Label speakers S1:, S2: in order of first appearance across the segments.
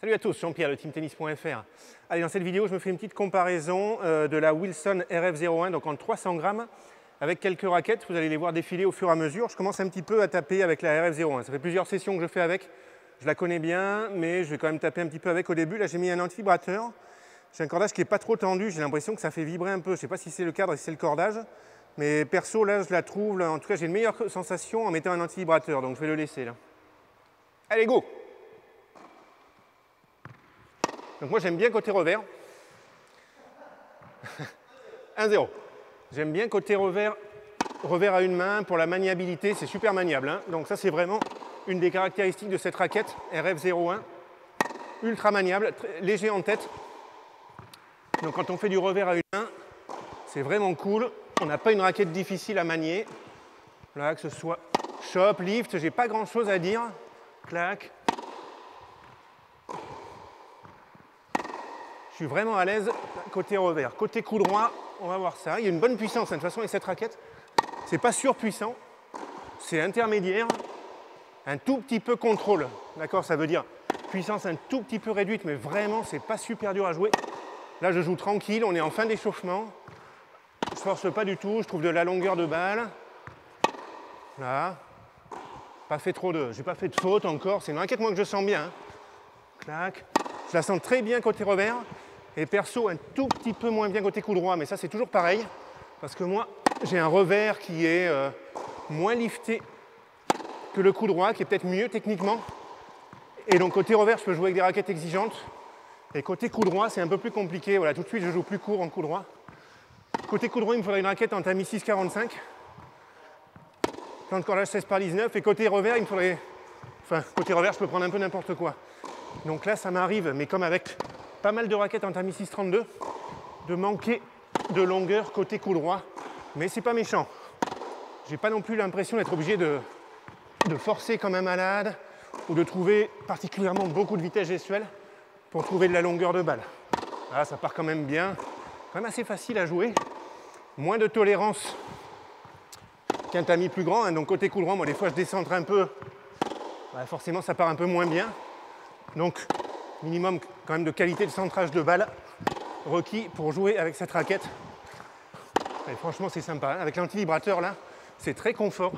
S1: Salut à tous, Jean-Pierre de teamtennis.fr. Allez, dans cette vidéo, je me fais une petite comparaison de la Wilson RF01, donc en 300 grammes, avec quelques raquettes. Vous allez les voir défiler au fur et à mesure. Je commence un petit peu à taper avec la RF01. Ça fait plusieurs sessions que je fais avec. Je la connais bien, mais je vais quand même taper un petit peu avec au début. Là, j'ai mis un anti-vibrateur. J'ai un cordage qui n'est pas trop tendu. J'ai l'impression que ça fait vibrer un peu. Je ne sais pas si c'est le cadre et si c'est le cordage. Mais perso, là, je la trouve. Là, en tout cas, j'ai une meilleure sensation en mettant un anti-vibrateur. Donc, je vais le laisser là. Allez, go! Donc moi j'aime bien côté revers. 1-0. J'aime bien côté revers à une main pour la maniabilité, c'est super maniable. Hein. Donc ça c'est vraiment une des caractéristiques de cette raquette RF01. Ultra maniable, léger en tête. Donc quand on fait du revers à une main, c'est vraiment cool. On n'a pas une raquette difficile à manier. Là, que ce soit chop, lift, j'ai pas grand chose à dire. Clac. Je suis vraiment à l'aise côté revers. Côté coup droit, on va voir ça. Il y a une bonne puissance, hein. De toute façon, avec cette raquette, c'est pas surpuissant, c'est intermédiaire, un tout petit peu contrôle. D'accord, ça veut dire puissance un tout petit peu réduite, mais vraiment, c'est pas super dur à jouer. Là, je joue tranquille, on est en fin d'échauffement. Je force pas du tout, je trouve de la longueur de balle. Là, pas fait trop de, j'ai pas fait de faute encore. C'est une raquette moi que je sens bien. Hein. Clac. Je la sens très bien côté revers. Et perso, un tout petit peu moins bien côté coup droit, mais ça c'est toujours pareil, parce que moi j'ai un revers qui est moins lifté que le coup droit, qui est peut-être mieux techniquement. Et donc côté revers, je peux jouer avec des raquettes exigeantes. Et côté coup droit, c'est un peu plus compliqué. Voilà, tout de suite, je joue plus court en coup droit. Côté coup droit, il me faudrait une raquette en tamis 6,45. Quand le cordage 16/19. Et côté revers, il me faudrait... Enfin, côté revers, je peux prendre un peu n'importe quoi. Donc là, ça m'arrive, mais comme avec pas mal de raquettes en tamis 6,32, de manquer de longueur côté coup droit. Mais c'est pas méchant. J'ai pas non plus l'impression d'être obligé de forcer comme un malade ou de trouver particulièrement beaucoup de vitesse gestuelle pour trouver de la longueur de balle. Là, ça part quand même bien. Quand même assez facile à jouer. Moins de tolérance qu'un tamis plus grand. Hein. Donc côté coup droit, moi des fois je décentre un peu. Ouais, forcément, ça part un peu moins bien. Donc, minimum quand même de qualité de centrage de balle requis pour jouer avec cette raquette. Et franchement, c'est sympa. Avec l'anti-vibrateur, là, c'est très confort.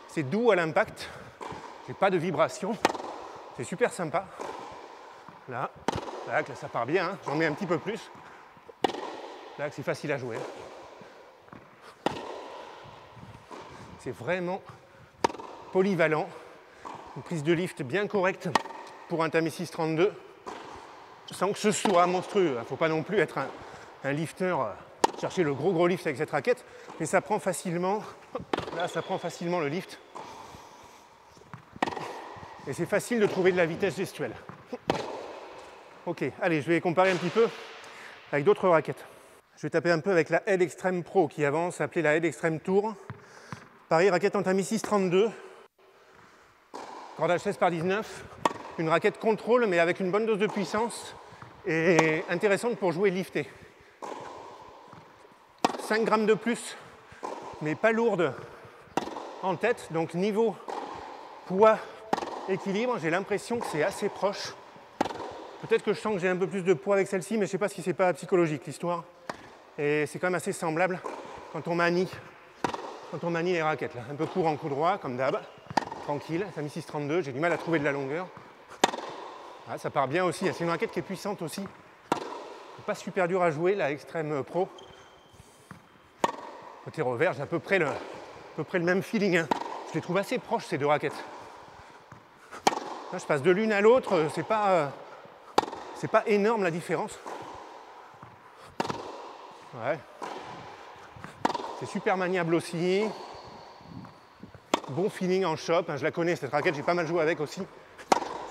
S1: C'est doux à l'impact. J'ai pas de vibration. C'est super sympa. Là, là, ça part bien. Hein. J'en mets un petit peu plus. Là, c'est facile à jouer. C'est vraiment polyvalent. Une prise de lift bien correcte pour un tamis 6,32. Sans que ce soit monstrueux. Il ne faut pas non plus être un lifter, chercher le gros lift avec cette raquette, mais ça prend facilement, là ça prend facilement le lift. Et c'est facile de trouver de la vitesse gestuelle. Ok, allez, je vais comparer un petit peu avec d'autres raquettes. Je vais taper un peu avec la Head Extreme Pro qui avant s'appelait la Head Extreme Tour. Pareil, raquette en tamis 6,32. Cordage 16/19. Une raquette contrôle, mais avec une bonne dose de puissance et intéressante pour jouer lifté. 5 grammes de plus, mais pas lourde en tête. Donc niveau poids, équilibre, j'ai l'impression que c'est assez proche. Peut-être que je sens que j'ai un peu plus de poids avec celle-ci, mais je ne sais pas si c'est pas psychologique l'histoire. Et c'est quand même assez semblable quand on manie les raquettes. Là. Un peu court en coup droit, comme d'hab. Tranquille, tamis 6,32, j'ai du mal à trouver de la longueur. Ah, ça part bien aussi, c'est une raquette qui est puissante aussi. Pas super dur à jouer, la Extreme Pro. Côté revers, j'ai à peu près le même feeling. Hein. Je les trouve assez proches ces deux raquettes. Là, je passe de l'une à l'autre, c'est pas énorme la différence. Ouais. C'est super maniable aussi. Bon feeling en shop, hein, je la connais cette raquette, j'ai pas mal joué avec aussi.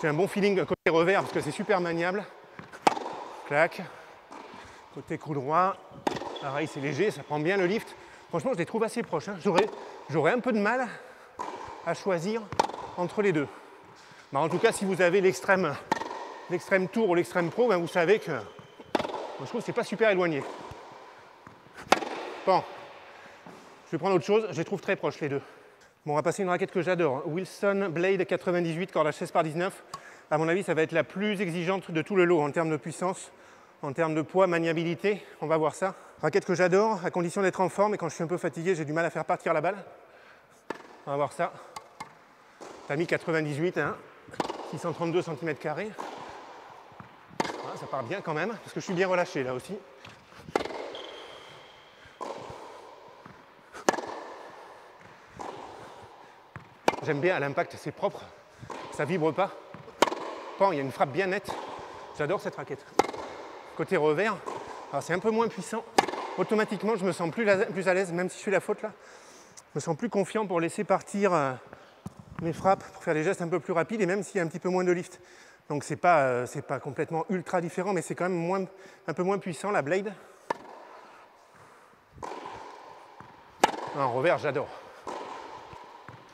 S1: J'ai un bon feeling côté revers parce que c'est super maniable. Clac. Côté coup droit, pareil, c'est léger, ça prend bien le lift. Franchement, je les trouve assez proches. Hein. J'aurais un peu de mal à choisir entre les deux. Bah, en tout cas, si vous avez l'extrême Tour ou l'extrême Pro, ben, vous savez que moi, je trouve que c'est pas super éloigné. Bon, je vais prendre autre chose, je les trouve très proches les deux. Bon, on va passer une raquette que j'adore, Wilson Blade 98, cordage 16/19. À mon avis, ça va être la plus exigeante de tout le lot en termes de puissance, en termes de poids, maniabilité. On va voir ça. Raquette que j'adore, à condition d'être en forme. Et quand je suis un peu fatigué, j'ai du mal à faire partir la balle. On va voir ça. Tami 98, hein, 632 cm². Ah, ça part bien quand même, parce que je suis bien relâché là aussi. J'aime bien à l'impact, c'est propre, ça vibre pas. Pan, il y a une frappe bien nette. J'adore cette raquette. Côté revers, c'est un peu moins puissant. Automatiquement, je me sens plus à l'aise, même si je fais la faute là. Je me sens plus confiant pour laisser partir mes frappes, pour faire des gestes un peu plus rapides, et même s'il y a un petit peu moins de lift. Donc c'est pas complètement ultra différent, mais c'est quand même un peu moins puissant, la blade. En revers, j'adore.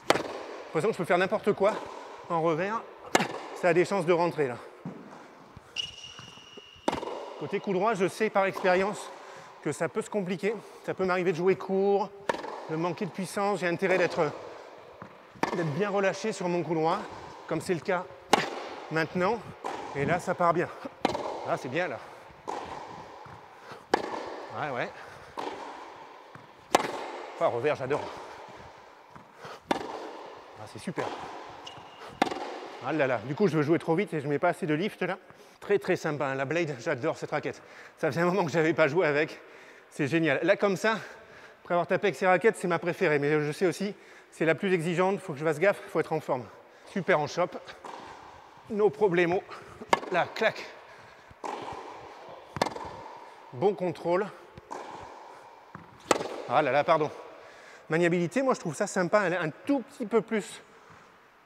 S1: J'ai l'impression que je peux faire n'importe quoi en revers. Ça a des chances de rentrer là. Côté coup droit, je sais par expérience que ça peut se compliquer. Ça peut m'arriver de jouer court, de manquer de puissance. J'ai intérêt d'être bien relâché sur mon coup droit, comme c'est le cas maintenant. Et là, ça part bien. Là, c'est bien là. Ouais. Enfin, revers, j'adore. Ah, c'est super. Ah là là, du coup, je veux jouer trop vite et je ne mets pas assez de lift là. Très très sympa, hein. La blade, j'adore cette raquette. Ça faisait un moment que je n'avais pas joué avec. C'est génial. Là, comme ça, après avoir tapé avec ces raquettes, c'est ma préférée. Mais je sais aussi, c'est la plus exigeante. Il faut que je fasse gaffe, il faut être en forme. Super en shop. No problemo. Là, clac. Bon contrôle. Ah là là, pardon. Maniabilité, moi je trouve ça sympa. Elle est un tout petit peu plus.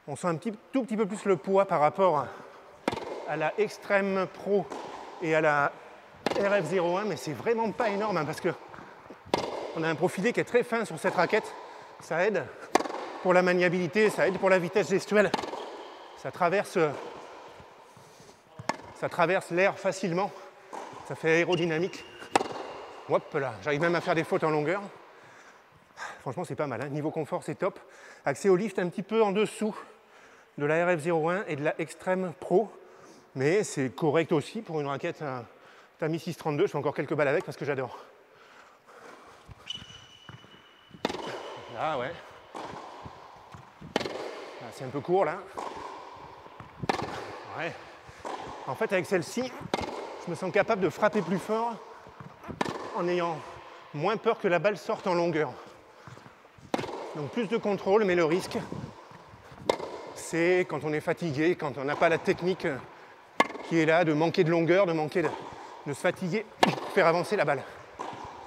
S1: On sent tout petit peu plus le poids par rapport à la Extreme Pro et à la RF01, mais c'est vraiment pas énorme hein, parce que on a un profilé qui est très fin sur cette raquette. Ça aide pour la maniabilité, ça aide pour la vitesse gestuelle. Ça traverse l'air facilement. Ça fait aérodynamique. Hop là, j'arrive même à faire des fautes en longueur. Franchement, c'est pas mal. Hein. Niveau confort, c'est top. Accès au lift un petit peu en dessous de la RF01 et de la Extreme Pro. Mais c'est correct aussi pour une raquette Tami 632. Je fais encore quelques balles avec parce que j'adore. Là, ouais. Là, c'est un peu court, là. Ouais. En fait, avec celle-ci, je me sens capable de frapper plus fort en ayant moins peur que la balle sorte en longueur. Donc plus de contrôle, mais le risque, c'est quand on est fatigué, quand on n'a pas la technique qui est là, de manquer de longueur, de se fatiguer pour faire avancer la balle.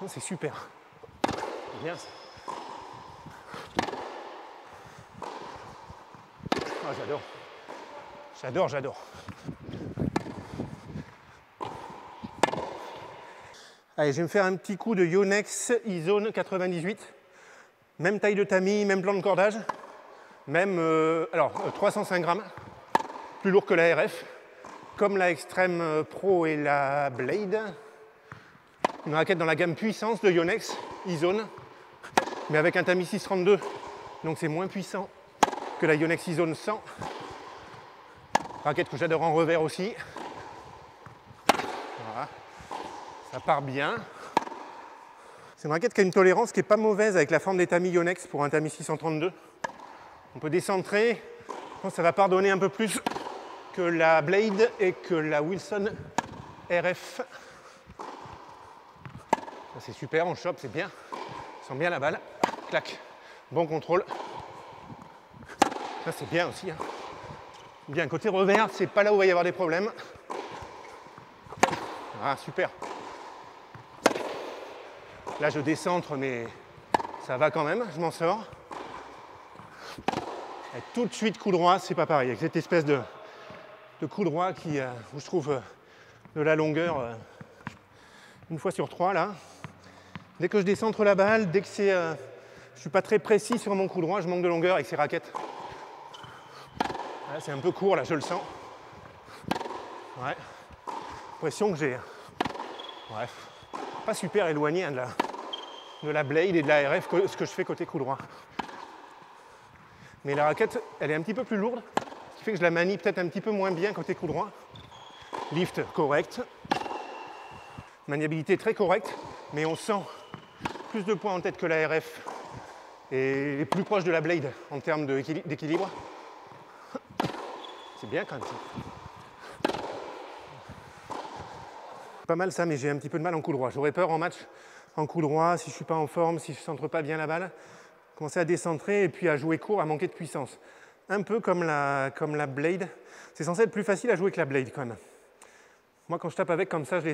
S1: C'est super. C'est bien ça. Ah, j'adore. J'adore. Allez, je vais me faire un petit coup de Yonex E-Zone 98. Même taille de Tami, même plan de cordage. Même, 305 grammes. Plus lourd que la RF. Comme la Extreme Pro et la Blade. Une raquette dans la gamme puissance de Yonex E-Zone. Mais avec un Tami 632. Donc c'est moins puissant que la Yonex E-Zone 100. Raquette que j'adore en revers aussi. Voilà. Ça part bien. C'est une raquette qui a une tolérance qui n'est pas mauvaise avec la forme des Tami Yonex pour un Tami 632. On peut décentrer. Je pense que ça va pardonner un peu plus que la Blade et que la Wilson RF. C'est super, on chope, c'est bien. On sent bien la balle. Clac. Bon contrôle. Ça, c'est bien aussi. Hein. Bien, côté revers, c'est pas là où il va y avoir des problèmes. Ah, super. Là, je décentre, mais ça va quand même, je m'en sors. Et tout de suite, coup droit, c'est pas pareil. Avec cette espèce de coup droit où je trouve de la longueur une fois sur trois, là. Dès que je décentre la balle, dès que je suis pas très précis sur mon coup droit, je manque de longueur avec ces raquettes. Là, c'est un peu court, là, je le sens. Ouais. L'impression que j'ai... Bref. Pas super éloigné hein, de la Blade et de la RF, ce que je fais côté coup droit. Mais la raquette, elle est un petit peu plus lourde. Ce qui fait que je la manie peut-être un petit peu moins bien côté coup droit. Lift correct. Maniabilité très correcte, mais on sent plus de points en tête que la RF et est plus proche de la blade en termes d'équilibre. C'est bien quand même ça. Pas mal ça, mais j'ai un petit peu de mal en coup droit. J'aurais peur en match en coup droit, si je ne suis pas en forme, si je ne centre pas bien la balle, commencer à décentrer et puis à jouer court, à manquer de puissance. Un peu comme la blade. C'est censé être plus facile à jouer que la blade quand même. Moi, quand je tape avec comme ça, je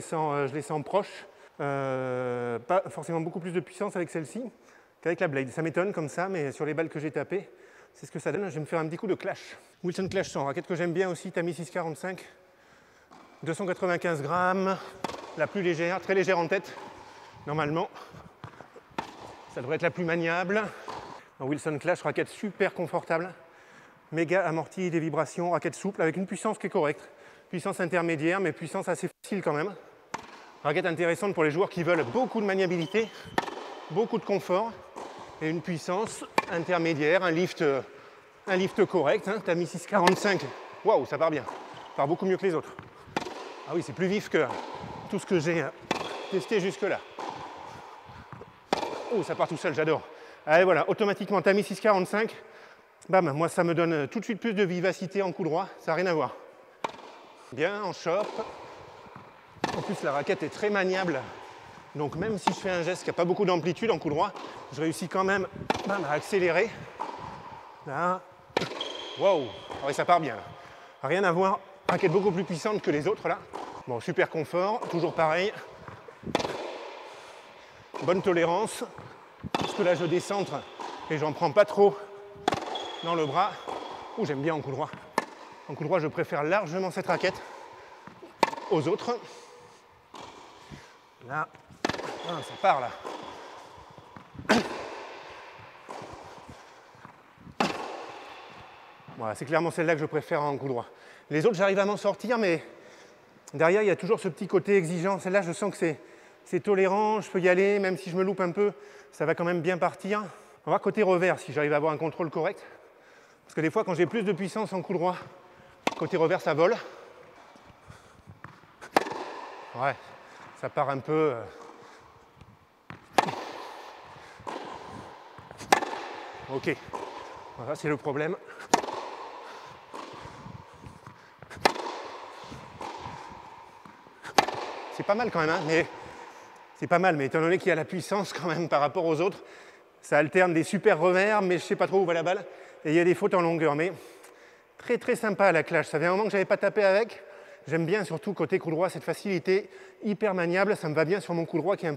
S1: les sens proches. Pas forcément beaucoup plus de puissance avec celle-ci qu'avec la blade. Ça m'étonne comme ça, mais sur les balles que j'ai tapées, c'est ce que ça donne. Je vais me faire un petit coup de clash. Wilson Clash 100, raquette que j'aime bien aussi, Tamiya 645. 295 grammes, la plus légère, très légère en tête, normalement. Ça devrait être la plus maniable. En Wilson Clash, raquette super confortable. Méga amorti des vibrations, raquette souple avec une puissance qui est correcte. Puissance intermédiaire, mais puissance assez facile quand même. Raquette intéressante pour les joueurs qui veulent beaucoup de maniabilité, beaucoup de confort et une puissance intermédiaire, un lift correct. Hein. Tamiya 645, waouh, ça part bien. Ça part beaucoup mieux que les autres. Ah oui, c'est plus vif que tout ce que j'ai testé jusque-là. Oh, ça part tout seul, j'adore. Allez, voilà, automatiquement, Tamiya 645. Bam, moi, ça me donne tout de suite plus de vivacité en coup droit. Ça n'a rien à voir. Bien, en chope. En plus, la raquette est très maniable. Donc, même si je fais un geste qui n'a pas beaucoup d'amplitude en coup droit, je réussis quand même bam, à accélérer. Là. Waouh! Ah oui, ça part bien. Là. Rien à voir. Raquette beaucoup plus puissante que les autres, là. Bon, super confort. Toujours pareil. Bonne tolérance. Parce que là, je décentre et j'en prends pas trop dans le bras. Oh, j'aime bien en coup droit. En coup droit, je préfère largement cette raquette aux autres. Là, ah, ça part là. Voilà, c'est clairement celle-là que je préfère en coup droit. Les autres, j'arrive à m'en sortir, mais derrière, il y a toujours ce petit côté exigeant. Celle-là, je sens que c'est tolérant, je peux y aller, même si je me loupe un peu, ça va quand même bien partir. On va voir côté revers, si j'arrive à avoir un contrôle correct. Parce que des fois, quand j'ai plus de puissance en coup droit, côté revers, ça vole. Ouais, ça part un peu. Ok, voilà, c'est le problème. C'est pas mal quand même, hein, mais c'est pas mal, mais étant donné qu'il y a la puissance quand même par rapport aux autres, ça alterne des super revers, mais je sais pas trop où va la balle, et il y a des fautes en longueur, mais très très sympa à la clash. Ça fait un moment que j'avais pas tapé avec. J'aime bien surtout côté coup droit cette facilité hyper maniable, ça me va bien sur mon coup droit qui est un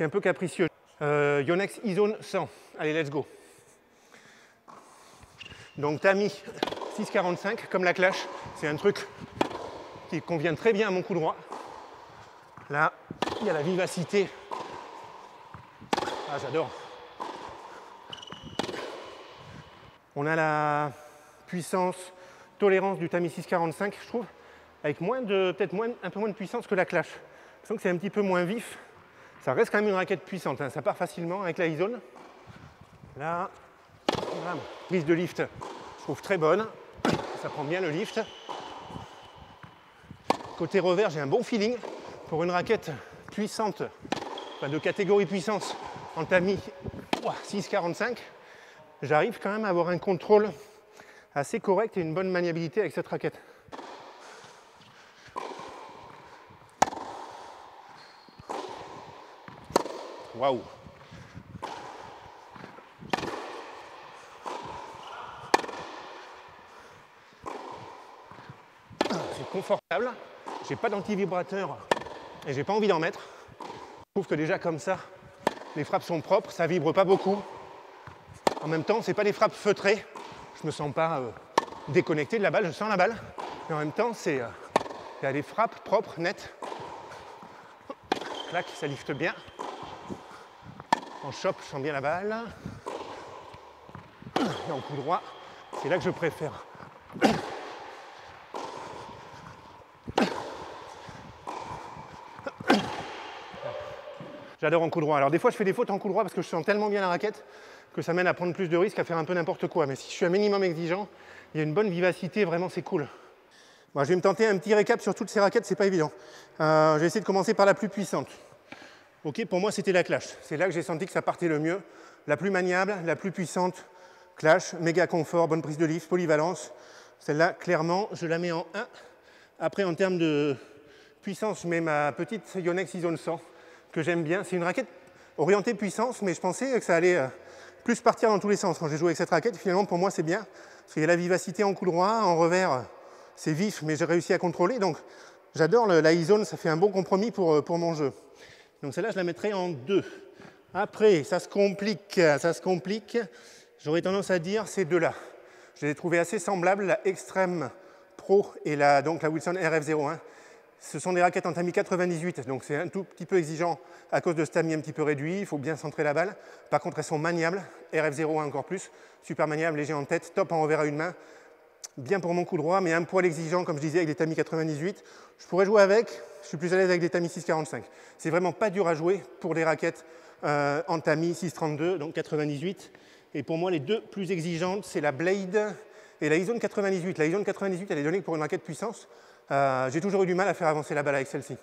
S1: peu capricieux. Yonex E-Zone 100, allez let's go. Donc Tamiya 645 comme la clash, c'est un truc qui convient très bien à mon coup droit. Là, il y a la vivacité. Ah, j'adore. On a la puissance, tolérance du Tamiya 645, je trouve, avec peut-être un peu moins de puissance que la clash. Je sens que c'est un petit peu moins vif. Ça reste quand même une raquette puissante, hein. Ça part facilement avec la E-Zone. Là, bam. Prise de lift, je trouve très bonne. Ça prend bien le lift. Côté revers, j'ai un bon feeling. Pour une raquette puissante, enfin de catégorie puissance, en Tamiya 645, j'arrive quand même à avoir un contrôle assez correct et une bonne maniabilité avec cette raquette. Waouh! C'est confortable, j'ai pas d'anti-vibrateur et j'ai pas envie d'en mettre. Je trouve que déjà comme ça, les frappes sont propres, ça vibre pas beaucoup. En même temps, c'est pas des frappes feutrées. Je me sens pas déconnecté de la balle, je sens la balle. Mais en même temps, il y a des frappes propres, nettes. Clac, ça lifte bien. En chope, je sens bien la balle. Et en coup droit, c'est là que je préfère. J'adore en coup droit. Alors des fois, je fais des fautes en coup droit parce que je sens tellement bien la raquette que ça mène à prendre plus de risques, à faire un peu n'importe quoi. Mais si je suis un minimum exigeant, il y a une bonne vivacité, vraiment c'est cool. Bon, je vais me tenter un petit récap sur toutes ces raquettes, c'est pas évident. Je vais essayer de commencer par la plus puissante. Ok, pour moi c'était la Clash. C'est là que j'ai senti que ça partait le mieux. La plus maniable, la plus puissante, Clash, méga confort, bonne prise de lift, polyvalence. Celle-là, clairement, je la mets en 1. Après, en termes de puissance, je mets ma petite Yonex Zone 100, que j'aime bien. C'est une raquette orientée puissance, mais je pensais que ça allait plus partir dans tous les sens quand j'ai joué avec cette raquette. Finalement, pour moi, c'est bien, parce qu'il y a la vivacité en coup droit, en revers, c'est vif, mais j'ai réussi à contrôler. Donc, j'adore la E-Zone, ça fait un bon compromis pour mon jeu. Donc, celle-là, je la mettrai en 2. Après, ça se complique. J'aurais tendance à dire ces deux-là. Je les ai trouvés assez semblables, la Extreme Pro et donc la Wilson RF01. Ce sont des raquettes en tamis 98, donc c'est un tout petit peu exigeant à cause de ce tamis un petit peu réduit. Il faut bien centrer la balle. Par contre, elles sont maniables. RF01 encore plus. Super maniable, léger en tête, top en revers à une main. Bien pour mon coup droit, mais un poil exigeant, comme je disais, avec des tamis 98. Je pourrais jouer avec. Je suis plus à l'aise avec des tamis 645. C'est vraiment pas dur à jouer pour des raquettes en tamis 632, donc 98. Et pour moi, les deux plus exigeantes, c'est la Blade et la E-Zone 98. La E-Zone 98, elle est donnée pour une raquette puissance. J'ai toujours eu du mal à faire avancer la balle avec celle-ci.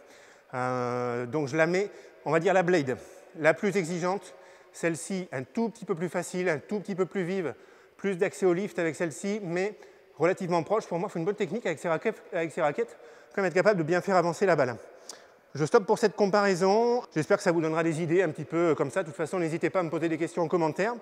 S1: Donc je la mets, on va dire la Blade, la plus exigeante. Celle-ci, un tout petit peu plus facile, un tout petit peu plus vive, plus d'accès au lift avec celle-ci, mais relativement proche. Pour moi, il faut une bonne technique avec ces raquettes, comme être capable de bien faire avancer la balle. Je stoppe pour cette comparaison. J'espère que ça vous donnera des idées un petit peu comme ça. De toute façon, n'hésitez pas à me poser des questions en commentaire.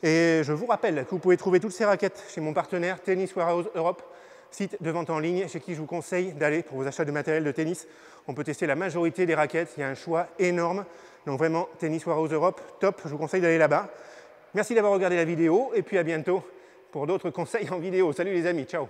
S1: Et je vous rappelle que vous pouvez trouver toutes ces raquettes chez mon partenaire Tennis Warehouse Europe, site de vente en ligne chez qui je vous conseille d'aller pour vos achats de matériel de tennis. On peut tester la majorité des raquettes, il y a un choix énorme. Donc vraiment, Tennis Warehouse Europe, top, je vous conseille d'aller là-bas. Merci d'avoir regardé la vidéo et puis à bientôt pour d'autres conseils en vidéo. Salut les amis, ciao.